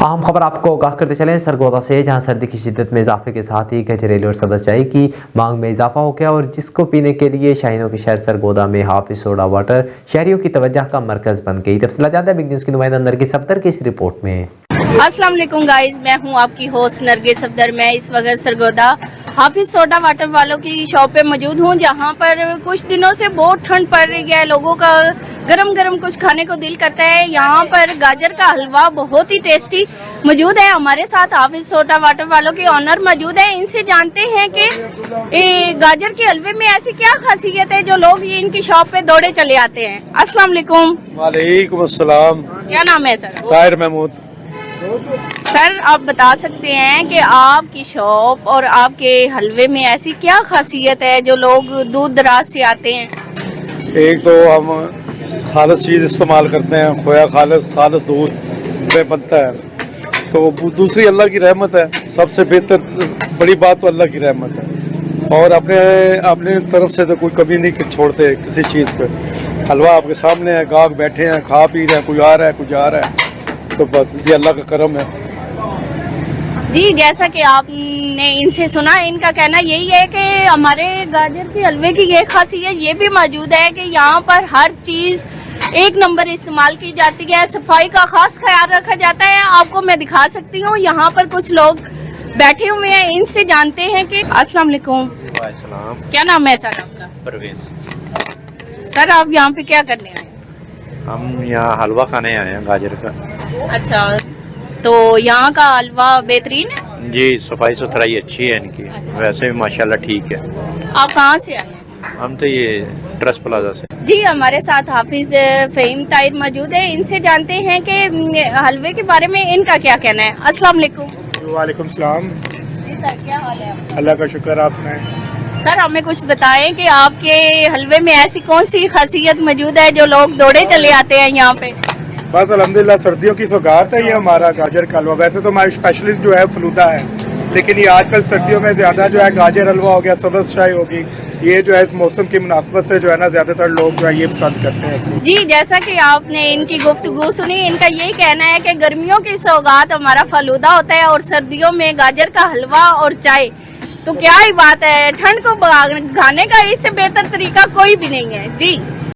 अहम खबर आपको आगाह करते चलें सरगोदा से, जहां सर्दी की शिद्दत में इजाफे के साथ ही गजरेली और सब्ज़ चाय की मांग में इजाफा हो गया और जिसको पीने के लिए शाहीनों के शहर सरगोदा में हाफिज सोडा वाटर शहरियों की तवज्जो का मरकज बन गई। तफसीलात जानते हैं बिग न्यूज़ की नुमाइंदा नरगिस सफदर की इस रिपोर्ट में। अस्सलाम वालेकुम गाइस, मैं हूं आपकी होस्ट नरगिस सफदर। मैं इस वक्त सरगोदा हाफिज सोडा वाटर वालों की शॉप पे मौजूद हूं, जहां पर कुछ दिनों से बहुत ठंड पड़ रही है, लोगों का गरम गरम कुछ खाने को दिल करता है। यहाँ पर गाजर का हलवा बहुत ही टेस्टी मौजूद है। हमारे साथ हाफिज सोडा वाटर वालों के ऑनर मौजूद है, इनसे जानते हैं कि गाजर के हलवे में ऐसी क्या खासियत है जो लोग ये इनकी शॉप पे दौड़े चले आते हैं। अस्सलाम वालेकुम। वालेकुम अस्सलाम। क्या नाम है सर? ताहिर महमूद। सर, आप बता सकते हैं कि आपकी शॉप और आपके हलवे में ऐसी क्या खासियत है जो लोग दूर दराज से आते हैं? एक तो हम खालिस चीज़ इस्तेमाल करते हैं, खोया खालिस दूध में बनता है। तो दूसरी अल्लाह की रहमत है, सबसे बेहतर बड़ी बात तो अल्लाह की रहमत है। और अपने तरफ से तो कोई कमी नहीं छोड़ते किसी चीज़ पे। हलवा आपके सामने है, गाहक बैठे हैं, खा पी रहे हैं, कोई आ रहा है, कोई जा रहा है, तो बस ये अल्लाह का करम है। जी, जैसा कि आपने इनसे सुना, इनका कहना यही है कि हमारे गाजर के हलवे की ये खासियत ये भी मौजूद है कि यहाँ पर हर चीज़ एक नंबर इस्तेमाल की जाती है, सफाई का खास ख्याल रखा जाता है। आपको मैं दिखा सकती हूँ, यहाँ पर कुछ लोग बैठे हुए हैं, इनसे जानते हैं कि अस्सलाम वालेकुम। क्या नाम है सर आपका? परवेज। सर, आप यहाँ पे क्या करने आए? हम यहाँ हलवा खाने आए हैं गाजर का। अच्छा, तो यहाँ का हलवा बेहतरीन है? जी, सफाई सुथराई अच्छी है इनकी। अच्छा। वैसे भी माशाल्लाह ठीक है। आप कहाँ से आए? हम तो ये ट्रस्ट प्लाजा से। जी, हमारे साथ हाफिज फहीम ताहिर मौजूद है, इनसे जानते हैं कि हलवे के बारे में इनका क्या कहना है। अस्सलाम वालेकुम। वालेकुम सलाम। जी सर, क्या हाल है आपका? अल्लाह का शुक्र, आप सुनाएं। सर, हमें कुछ बताएं कि आपके हलवे में ऐसी कौन सी खासियत मौजूद है जो लोग दौड़े चले आते हैं यहाँ पे? बस अल्हम्दुलिल्लाह, सर्दियों की सौगात है ये हमारा गाजर का हलवा। वैसे तो हमारी स्पेशलिस्ट जो है फलूदा है, लेकिन ये आजकल सर्दियों में ज़्यादा जो है गाजर हलवा हो गया, सब्ज़ चाय होगी, ये जो है इस मौसम की मुनासबत से जो है ना ज़्यादातर लोग जो है ये पसंद करते हैं इसको। जी, जैसा कि आपने इनकी गुफ्तगू सुनी, इनका यही कहना है कि गर्मियों की सौगात हमारा फलूदा होता है और सर्दियों में गाजर का हलवा और चाय, तो क्या ही बात है। ठंड को भगाने का इससे बेहतर तरीका कोई भी नहीं है। जी।